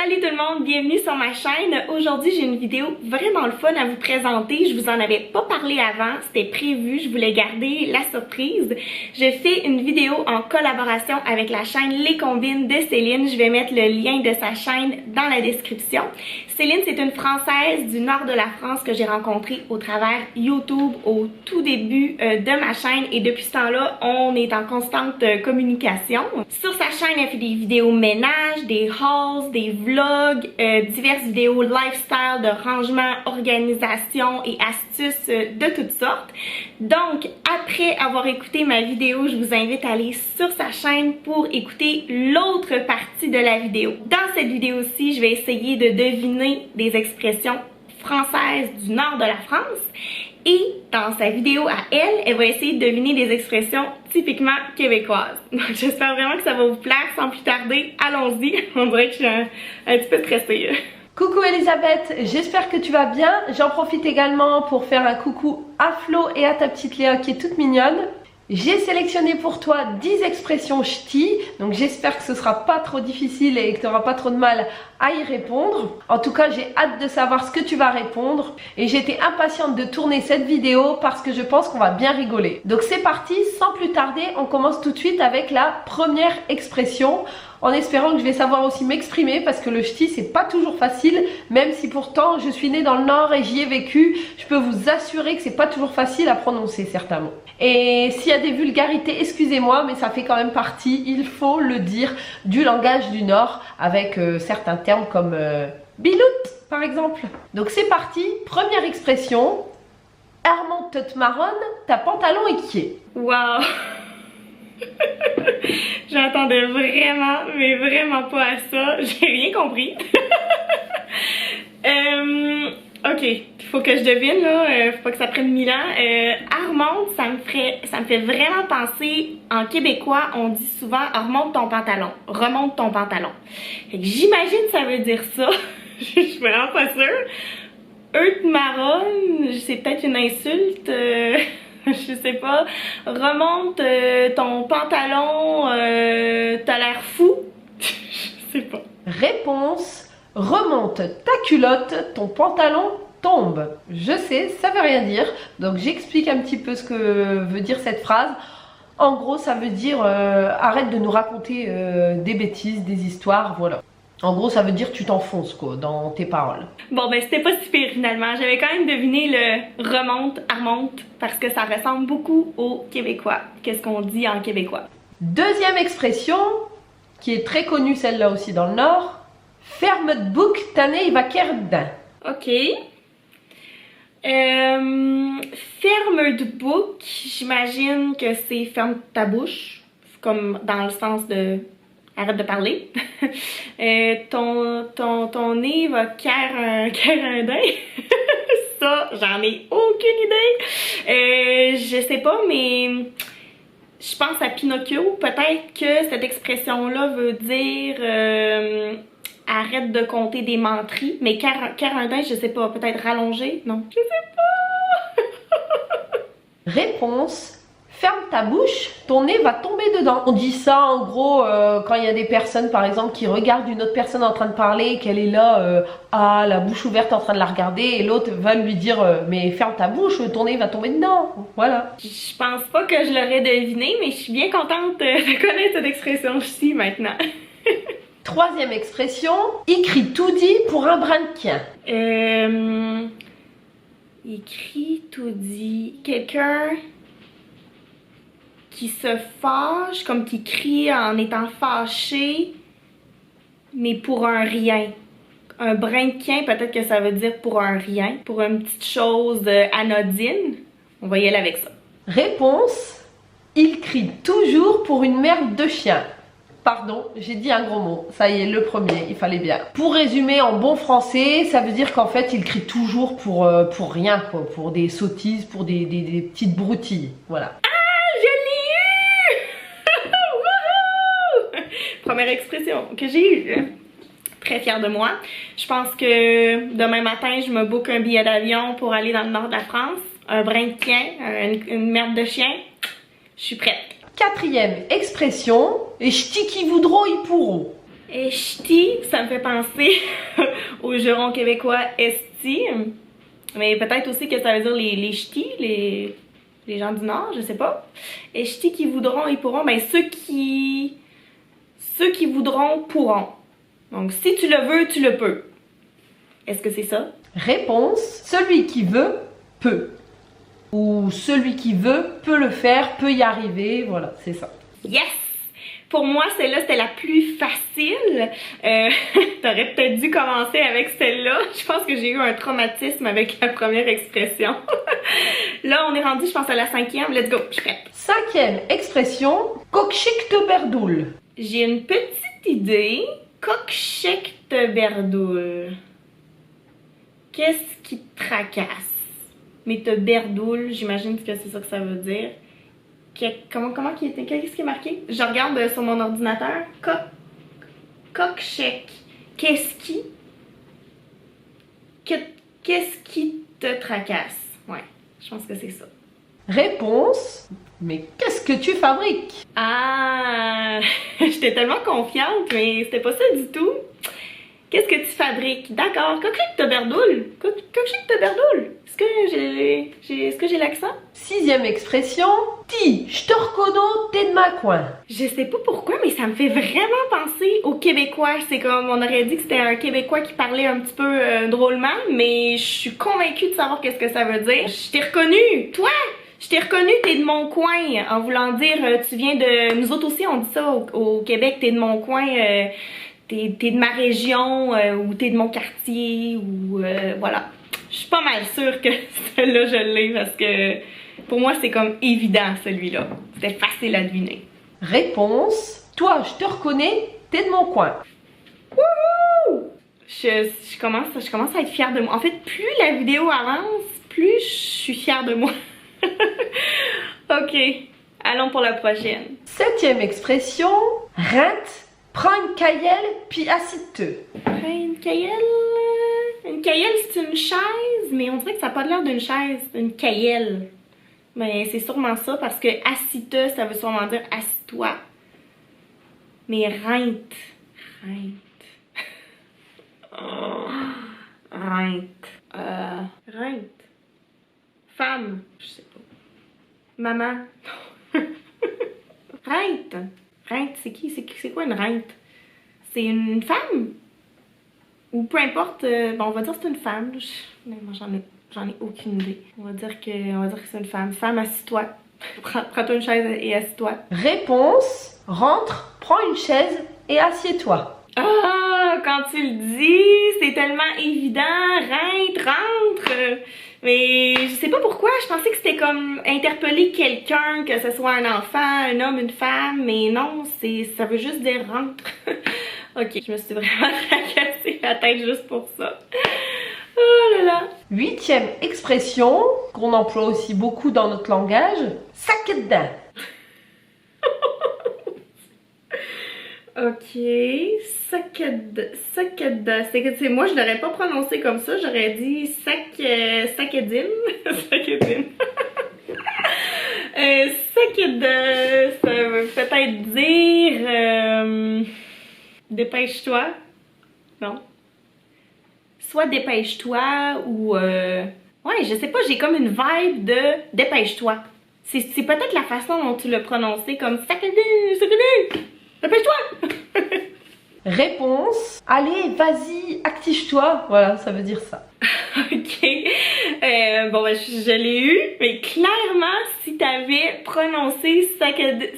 Salut tout le monde, bienvenue sur ma chaîne. Aujourd'hui, j'ai une vidéo vraiment le fun à vous présenter. Je vous en avais pas parlé avant, c'était prévu, je voulais garder la surprise. Je fais une vidéo en collaboration avec la chaîne Les Combines de Céline. Je vais mettre le lien de sa chaîne dans la description. Céline, c'est une Française du nord de la France que j'ai rencontrée au travers YouTube au tout début de ma chaîne et depuis ce temps-là, on est en constante communication. Sur sa chaîne, elle fait des vidéos ménage, des hauls, des vlogs, diverses vidéos lifestyle, de rangement, organisation et astuces de toutes sortes. Donc, après avoir écouté ma vidéo, je vous invite à aller sur sa chaîne pour écouter l'autre partie de la vidéo. Dans cette vidéo-ci, je vais essayer de deviner des expressions françaises du nord de la France. Et dans sa vidéo à elle, elle va essayer de deviner des expressions typiquement québécoises. Donc j'espère vraiment que ça va vous plaire. Sans plus tarder, allons-y. On dirait que je suis un petit peu stressée. Coucou Elisabeth, j'espère que tu vas bien. J'en profite également pour faire un coucou à Flo et à ta petite Léa qui est toute mignonne. J'ai sélectionné pour toi 10 expressions ch'ti, donc j'espère que ce sera pas trop difficile et que tu n'auras pas trop de mal à y répondre. En tout cas, j'ai hâte de savoir ce que tu vas répondre et j'étais impatiente de tourner cette vidéo parce que je pense qu'on va bien rigoler. Donc c'est parti, sans plus tarder, on commence tout de suite avec la première expression, en espérant que je vais savoir aussi m'exprimer parce que le ch'ti c'est pas toujours facile, même si pourtant je suis née dans le nord et j'y ai vécu, je peux vous assurer que c'est pas toujours facile à prononcer certains mots. Et s'il y a des vulgarités, excusez-moi, mais ça fait quand même partie, il faut le dire, du langage du nord avec certains termes comme biloute par exemple. Donc c'est parti, première expression, Armand te marronne, ta pantalon est qui est. Wow! J'attendais vraiment, mais vraiment pas à ça. J'ai rien compris. Ok, il faut que je devine là, faut pas que ça prenne 1000 ans. Remonte, ça me fait vraiment penser, en québécois, on dit souvent remonte ton pantalon, remonte ton pantalon. Fait que j'imagine que ça veut dire ça. Je suis vraiment pas sûre. Eux te marronne, c'est peut-être une insulte. Je sais pas. Remonte ton pantalon, t'as l'air fou. Je sais pas. Réponse, remonte ta culotte, ton pantalon tombe. Je sais, ça veut rien dire. Donc j'explique un petit peu ce que veut dire cette phrase. En gros, ça veut dire arrête de nous raconter des bêtises, des histoires, voilà. En gros, ça veut dire tu t'enfonces quoi dans tes paroles. Bon ben c'était pas si pire finalement. J'avais quand même deviné le remonte, remonte parce que ça ressemble beaucoup au québécois. Qu'est-ce qu'on dit en québécois? Deuxième expression, qui est très connue celle-là aussi dans le Nord. Ferme de bouc, tanné il va qu'erdin. Ok. Ferme de bouc, j'imagine que c'est ferme ta bouche. Comme dans le sens de arrête de parler. Ton nez va caire un dinde. Ça, j'en ai aucune idée. Je sais pas, mais je pense à Pinocchio. Peut-être que cette expression-là veut dire arrête de compter des menteries. Mais caire un dinde, je sais pas. Peut-être rallonger? Non, je sais pas. Réponse. Ferme ta bouche, ton nez va tomber dedans. On dit ça en gros quand il y a des personnes par exemple qui regardent une autre personne en train de parler et qu'elle est là la bouche ouverte en train de la regarder et l'autre va lui dire mais ferme ta bouche, ton nez va tomber dedans. Voilà. Je pense pas que je l'aurais deviné, mais je suis bien contente de connaître cette expression-ci maintenant. Troisième expression, il crie tout dit pour un brin de quien. Il crie tout dit. Quelqu'un qui se fâche, comme qui crie en étant fâché, mais pour un rien. Un brinquin, peut-être que ça veut dire pour un rien, pour une petite chose anodine. On va y aller avec ça. Réponse, il crie toujours pour une merde de chien. Pardon, j'ai dit un gros mot. Ça y est, le premier, il fallait bien. Pour résumer en bon français, ça veut dire qu'en fait, il crie toujours pour rien, quoi. Pour des sottises, pour des petites broutilles. Voilà. Première expression que j'ai eue. Très fière de moi. Je pense que demain matin, je me book un billet d'avion pour aller dans le nord de la France. Un brin de chien, une merde de chien. Je suis prête. Quatrième expression, et ch'ti qui voudront, ils pourront. Ch'ti, ça me fait penser au juron québécois esti. Mais peut-être aussi que ça veut dire les ch'tis, les gens du Nord, je sais pas. Et ch'tis qui voudront, ils pourront. Ben ceux qui voudront pourront. Donc si tu le veux, tu le peux. Est-ce que c'est ça? Réponse, celui qui veut, peut. Ou celui qui veut, peut le faire, peut y arriver, voilà, c'est ça. Yes! Pour moi, celle-là, c'était la plus facile. T'aurais peut-être dû commencer avec celle-là. Je pense que j'ai eu un traumatisme avec la première expression. Là, on est rendu, je pense, à la 5e. Let's go, je suis prête. 5e expression, kokchik te berdoul. J'ai une petite idée. Kokchik te berdoul. Qu'est-ce qui te tracasse? Mais te berdoul, j'imagine que c'est ça que ça veut dire. Comment qui était? Qu'est-ce qui est marqué? Je regarde sur mon ordinateur. Kokchik. Qu'est-ce qui te tracasse? Ouais, je pense que c'est ça. Réponse, mais qu'est-ce que tu fabriques? Ah, j'étais tellement confiante, mais c'était pas ça du tout. Qu'est-ce que tu fabriques? D'accord, kokchik te berdoul. Kokchik te berdoul. Est-ce que j'ai l'accent? 6e expression, ti, j'torkono, t'es de ma coin. Je sais pas pourquoi, mais ça me fait vraiment penser aux Québécois. C'est comme, on aurait dit que c'était un Québécois qui parlait un petit peu drôlement, mais je suis convaincue de savoir qu'est-ce que ça veut dire. Je t'ai reconnu! Toi! Je t'ai reconnu, t'es de mon coin, en voulant dire, tu viens de... Nous autres aussi, on dit ça au Québec, t'es de mon coin, t'es de ma région, ou t'es de mon quartier, ou voilà. Je suis pas mal sûre que celle-là, je l'ai, parce que pour moi, c'est comme évident, celui-là. C'était facile à deviner. Réponse, toi, je te reconnais, t'es de mon coin. Wouhou! Je commence à être fière de moi. En fait, plus la vidéo avance, plus je suis fière de moi. Ok, allons pour la prochaine. 7e expression, rinte, prends une caillelle, puis assis-te. Une caillelle? Une caillelle, c'est une chaise, mais on dirait que ça n'a pas l'air d'une chaise. Une caillelle. Mais c'est sûrement ça, parce que assis-te, ça veut sûrement dire assis-toi. Mais rinte. Oh. Rinte. Femme. Je sais pas. Maman. Rinte. Rinte, c'est qui? C'est quoi une rinte? C'est une femme? Ou peu importe, bon, on va dire que c'est une femme. Moi, j'en ai aucune idée. On va dire que c'est une femme. Femme, assis-toi. Prends-toi une chaise et assis-toi. Réponse, rentre, prends une chaise et assieds-toi. Ah, quand tu le dis, c'est tellement évident. Rentre. Mais je sais pas pourquoi, je pensais que c'était comme interpeller quelqu'un, que ce soit un enfant, un homme, une femme, mais non, ça veut juste dire rentre. Ok, je me suis vraiment tracassé la tête juste pour ça. Oh là là. 8e expression, qu'on emploie aussi beaucoup dans notre langage, sac dedans. Ok, sakada. C'est moi, je l'aurais pas prononcé comme ça, j'aurais dit sakadine. Sakadine. Sakada, ça veut peut-être dire dépêche-toi. Non. Soit dépêche-toi ou ouais, je sais pas, j'ai comme une vibe de dépêche-toi. C'est peut-être la façon dont tu l'as prononcé, comme sakadine. Dépêche-toi! Réponse, allez, vas-y, active-toi. Voilà, ça veut dire ça. Ok. Bon, ben, je l'ai eu, mais clairement, si t'avais prononcé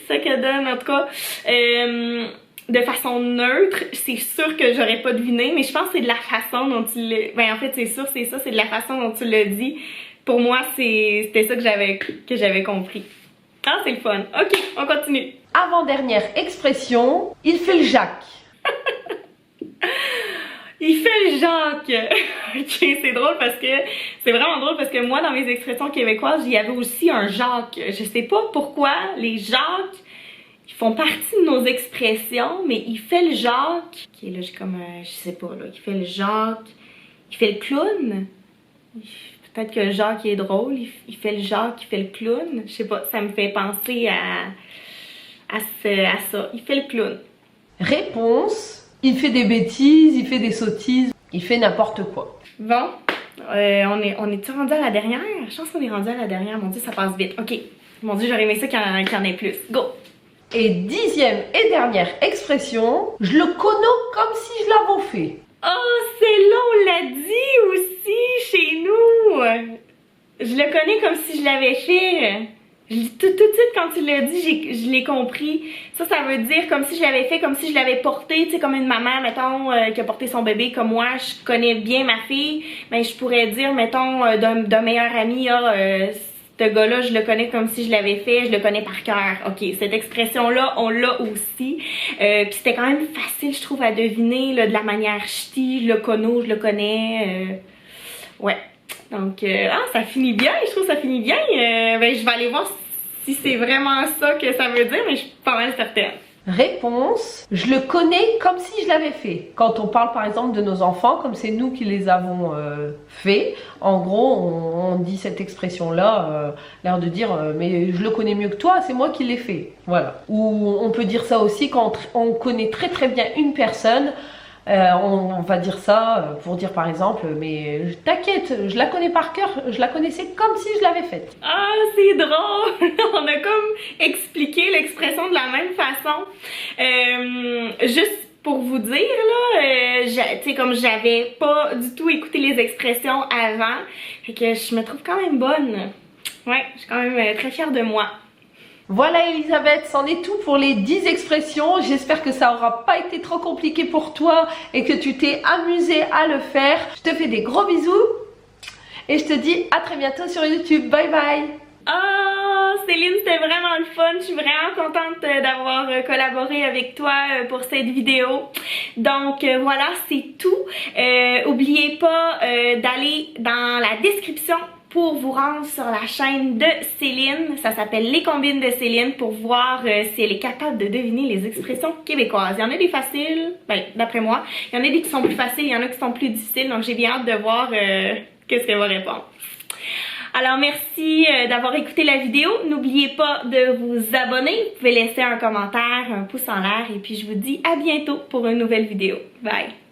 Sakadon, en tout cas, de façon neutre, c'est sûr que j'aurais pas deviné, mais je pense que c'est de la façon dont tu l'as... Ben, en fait, c'est sûr, c'est ça, c'est de la façon dont tu l'as dit. Pour moi, c'était ça que j'avais compris. Ah, c'est le fun. Ok, on continue. Avant-dernière expression, il fait le Jacques. Il fait le Jacques. Ok, c'est drôle parce que c'est vraiment drôle parce que moi dans mes expressions québécoises, il y avait aussi un Jacques. Je sais pas pourquoi les Jacques ils font partie de nos expressions, mais il fait le Jacques. Ok, là j'ai comme je sais pas là, il fait le Jacques, il fait le clown. Peut-être que Jacques il est drôle, il fait le Jacques, il fait le clown. Je sais pas, ça me fait penser à ça. Il fait le clown. Réponse, Il fait des bêtises, il fait des sottises, il fait n'importe quoi. Bon, on est-tu rendu à la dernière? Je pense qu'on est rendu à la dernière. Mon Dieu, ça passe vite. Ok. Mon Dieu, j'aurais aimé ça qu'il y en ait plus. Go! Et 10e et dernière expression, je le connais comme si je l'avais fait. Oh, celle-là, on l'a dit aussi chez nous. Je le connais comme si je l'avais fait. Tout de suite, quand tu l'as dit, je l'ai compris. Ça veut dire comme si je l'avais fait, comme si je l'avais porté, tu sais, comme une maman, mettons, qui a porté son bébé comme moi. Je connais bien ma fille, mais je pourrais dire, mettons, d'un meilleur ami, ce gars-là, je le connais comme si je l'avais fait, je le connais par cœur. Ok, cette expression-là, on l'a aussi. Puis c'était quand même facile, je trouve, à deviner, là, de la manière ch'ti, je le connais. Ouais. Donc, ça finit bien, je trouve que ça finit bien. Ben, je vais aller voir si c'est vraiment ça que ça veut dire, mais je suis pas mal certaine. Réponse, je le connais comme si je l'avais fait. Quand on parle par exemple de nos enfants, comme c'est nous qui les avons fait, en gros on dit cette expression-là, l'air de dire mais je le connais mieux que toi, c'est moi qui l'ai fait. Voilà. Ou on peut dire ça aussi quand on connaît très très bien une personne. On va dire ça pour dire par exemple, mais t'inquiète, je la connais par cœur, je la connaissais comme si je l'avais faite. Ah, c'est drôle! On a comme expliqué l'expression de la même façon. Juste pour vous dire, là, tu sais, comme j'avais pas du tout écouté les expressions avant, fait que je me trouve quand même bonne. Ouais, je suis quand même très fière de moi. Voilà Elisabeth, c'en est tout pour les 10 expressions. J'espère que ça aura pas été trop compliqué pour toi et que tu t'es amusé à le faire. Je te fais des gros bisous et je te dis à très bientôt sur YouTube. Bye bye! Oh, Céline, c'était vraiment le fun. Je suis vraiment contente d'avoir collaboré avec toi pour cette vidéo. Donc voilà, c'est tout. Oubliez pas d'aller dans la description pour vous rendre sur la chaîne de Céline. Ça s'appelle Les Combines de Céline pour voir si elle est capable de deviner les expressions québécoises. Il y en a des faciles, ben d'après moi. Il y en a des qui sont plus faciles, il y en a qui sont plus difficiles. Donc j'ai bien hâte de voir qu'est-ce qu'elle va répondre. Alors merci d'avoir écouté la vidéo. N'oubliez pas de vous abonner. Vous pouvez laisser un commentaire, un pouce en l'air. Et puis je vous dis à bientôt pour une nouvelle vidéo. Bye!